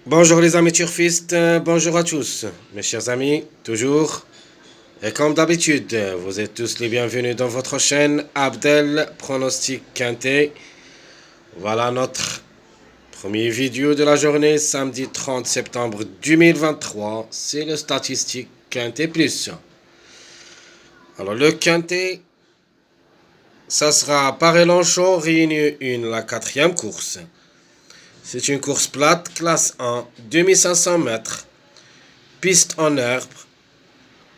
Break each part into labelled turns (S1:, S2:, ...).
S1: Bonjour les amis turfistes, bonjour à tous. Mes chers amis, toujours, et comme d'habitude, vous êtes tous les bienvenus dans votre chaîne Abdel Pronostic Quintet. Voilà notre première vidéo de la journée, samedi 30 septembre 2023. C'est le statistique Quintet Plus. Alors le Quintet, ça sera Paris-Longchamp, Réunion 1, la quatrième course. C'est une course plate, classe 1, 2500 mètres, piste en herbe,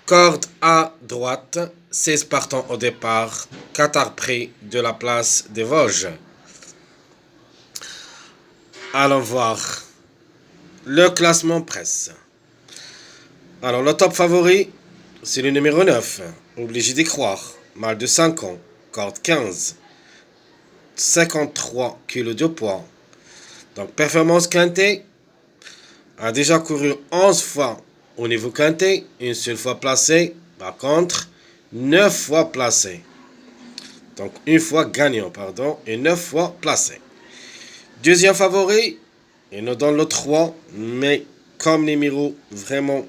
S1: corde à droite, 16 partants au départ, 4 près de la place des Vosges. Allons voir le classement presse. Alors le top favori, c'est le numéro 9, obligé d'y croire, mal de 5 ans, corde 15, 53 kg de poids. Donc performance quintée, a déjà couru 11 fois au niveau quintet, une seule fois placé, par contre 9 fois placé. Donc une fois gagnant, pardon, et 9 fois placé. Deuxième favori, il nous donne le 3, mais comme numéro, vraiment,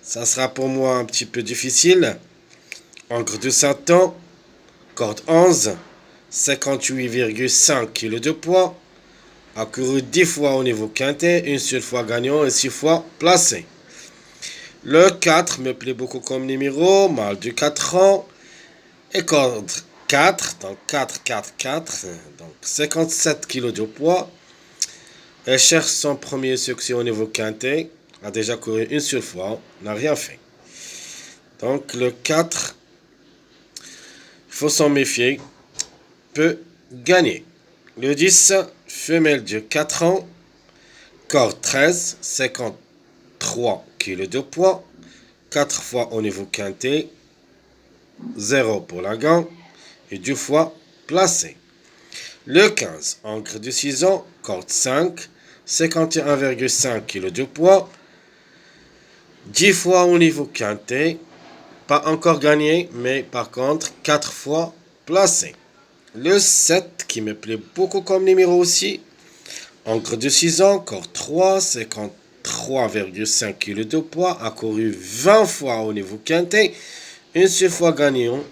S1: ça sera pour moi un petit peu difficile. Encre de Satan, corde 11, 58,5 kg de poids, a couru 10 fois au niveau quintet, une seule fois gagnant et 6 fois placé. Le 4 me plaît beaucoup comme numéro, mâle de 4 ans, et corde 4, donc 4, 4, 4, donc 57 kg de poids. Elle cherche son premier succès au niveau quintet, a déjà couru une seule fois, n'a rien fait. Donc le 4, il faut s'en méfier, peut gagner. Le 10, femelle de 4 ans, corde 13, 53 kg de poids, 4 fois au niveau quintet, 0 pour la gagne et 2 fois placé. Le 15, encre de 6 ans, corde 5, 51,5 kg de poids, 10 fois au niveau quintet, pas encore gagné, mais par contre 4 fois placé. Le 7, qui me plaît beaucoup comme numéro aussi, encre de 6 ans, corde 3, 53,5 kg de poids, a couru 20 fois au niveau quintet, une seule fois gagnant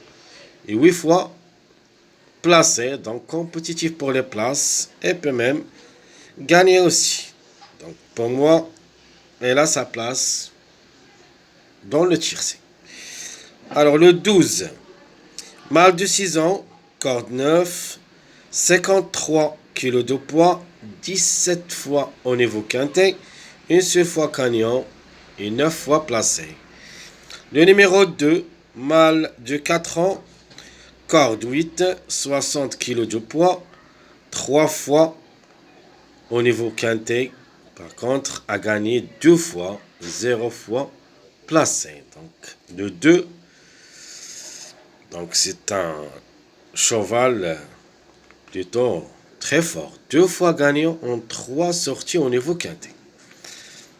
S1: et 8 fois placé, donc compétitif pour les places et peut même gagner aussi. Donc pour moi, elle a sa place dans le tiercé. Alors le 12, mâle de 6 ans, corde 9, 53 kg de poids, 17 fois au niveau quintet, une seule fois gagnant et 9 fois placé. Le numéro 2, mâle de 4 ans, corde 8, 60 kg de poids, 3 fois au niveau quintet. Par contre, a gagné 2 fois, 0 fois placé. Donc, le 2, donc c'est un cheval plutôt très fort. 2 fois gagnant en 3 sorties au niveau quintet.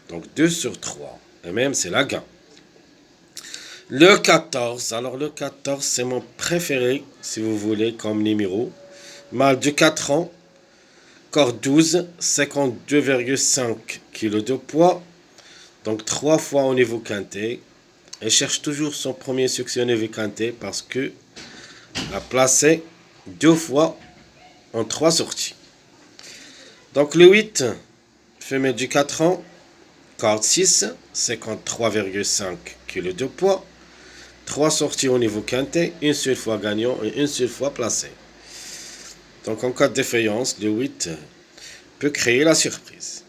S1: Donc 2 sur 3. Et même c'est la gagne. Le 14, alors le 14 c'est mon préféré si vous voulez comme numéro. Mâle de 4 ans, corde 12, 52,5 kg de poids, donc 3 fois au niveau quintet. Elle cherche toujours son premier succès au niveau quintet parce que a placé 2 fois en 3 sorties. Donc le 8, femelle de 4 ans, corde 6, 53,5 kg de poids, 3 sorties au niveau quintet, une seule fois gagnant et une seule fois placé. Donc en cas de défaillance, le 8 peut créer la surprise.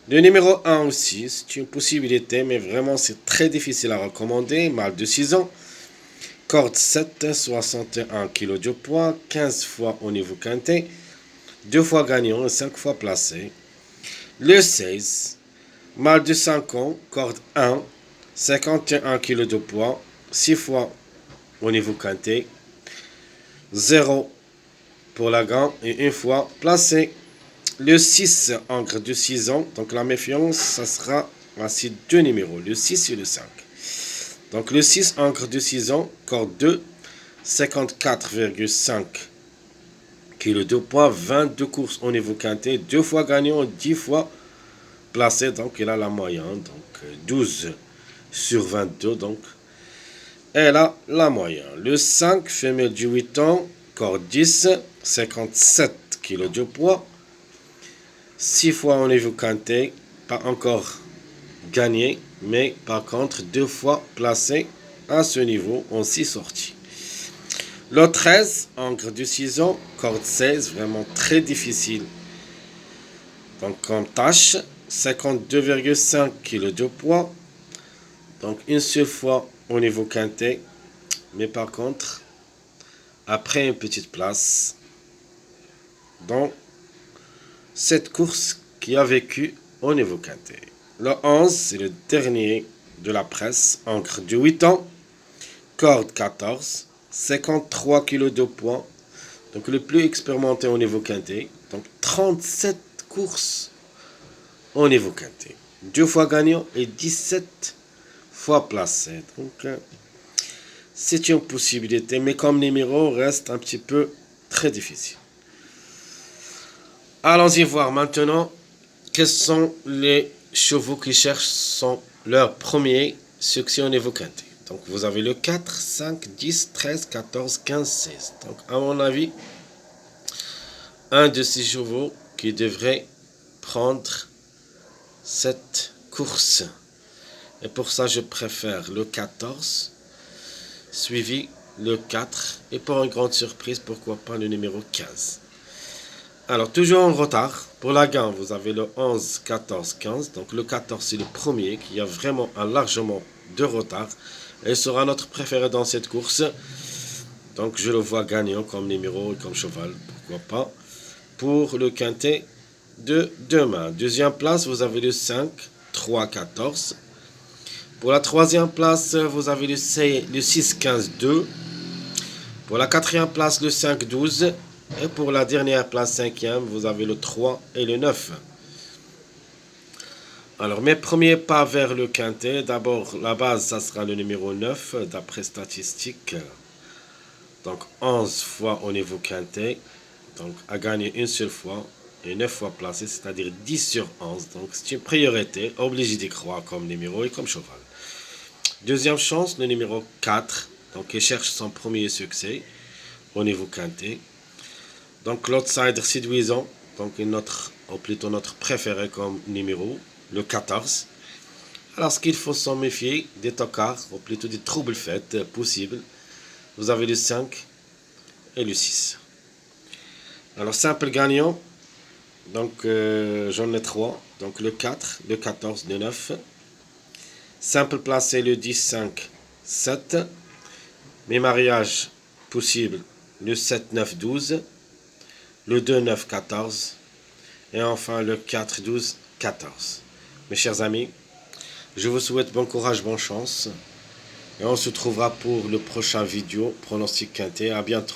S1: Le numéro 1 aussi, c'est une possibilité, mais vraiment c'est très difficile à recommander. Mâle de 6 ans, corde 7, 61 kg de poids, 15 fois au niveau quintet, 2 fois gagnant et 5 fois placé. Le 16, mâle de 5 ans, corde 1, 51 kg de poids, 6 fois au niveau quintet, 0 pour la gagne et 1 fois placé. Le 6, encre de 6 ans, donc la méfiance, ça sera à ces deux numéros, le 6 et le 5. Donc le 6, encre de 6 ans, corde 2, 54,5 kg de poids, 22 courses au niveau quintet, 2 fois gagnant, 10 fois placé, donc il a la moyenne, donc 12 sur 22, donc elle a la moyenne. Le 5, femelle du 8 ans, corde 10, 57 kg de poids, 6 fois au niveau quintet, pas encore gagné, mais par contre 2 fois placé à ce niveau en 6 sorties. Le 13, encre du 6 ans, corde 16, vraiment très difficile. Donc comme tâche, 52,5 kg de poids. Donc une seule fois au niveau quintet. Mais par contre, après une petite place dans cette course qui a vécu au niveau quintet. Le 11, c'est le dernier de la presse, encre du 8 ans, corde 14, 53 kg de poids. Donc le plus expérimenté au niveau quintet. Donc 37 courses au niveau quintet. 2 fois gagnant et 17 fois placé. Donc c'est une possibilité, mais comme numéro reste un petit peu très difficile. Allons-y voir maintenant quels sont les chevaux qui cherchent leur premier succès au niveau quintet. Donc vous avez le 4, 5, 10, 13, 14, 15, 16. Donc à mon avis, un de ces chevaux qui devrait prendre cette course. Et pour ça, je préfère le 14, suivi le 4. Et pour une grande surprise, pourquoi pas le numéro 15. Alors, toujours en retard. Pour la gagne, vous avez le 11, 14, 15. Donc le 14, c'est le premier qui a vraiment un largement de retard. Et sera notre préféré dans cette course. Donc je le vois gagnant comme numéro et comme cheval. Pourquoi pas. Pour le quintet de demain. Deuxième place, vous avez le 5, 3, 14. Pour la troisième place, vous avez le 6, 15, 2. Pour la quatrième place, le 5, 12. Et pour la dernière place, cinquième, vous avez le 3 et le 9. Alors, mes premiers pas vers le quintet. D'abord, la base, ça sera le numéro 9, d'après statistiques. Donc, 11 fois au niveau quintet. Donc, à gagner une seule fois et 9 fois placé, c'est-à-dire 10 sur 11. Donc, c'est une priorité, obligé d'y croire comme numéro et comme cheval. Deuxième chance, le numéro 4. Donc, il cherche son premier succès au niveau quintet. Donc, l'outsider séduisant. Donc, ou plutôt notre préféré comme numéro, le 14. Alors, ce qu'il faut s'en méfier, des tocards, ou plutôt des troubles faits possibles. Vous avez le 5 et le 6. Alors, simple gagnant. Donc, j'en ai 3. Donc, le 4, le 14, le 9. Simple placé, le 10, 5, 7. Mes mariages possibles, le 7, 9, 12. Le 2, 9, 14. Et enfin, le 4, 12, 14. Mes chers amis, je vous souhaite bon courage, bonne chance. Et on se trouvera pour le prochain vidéo pronostic quintet. À bientôt.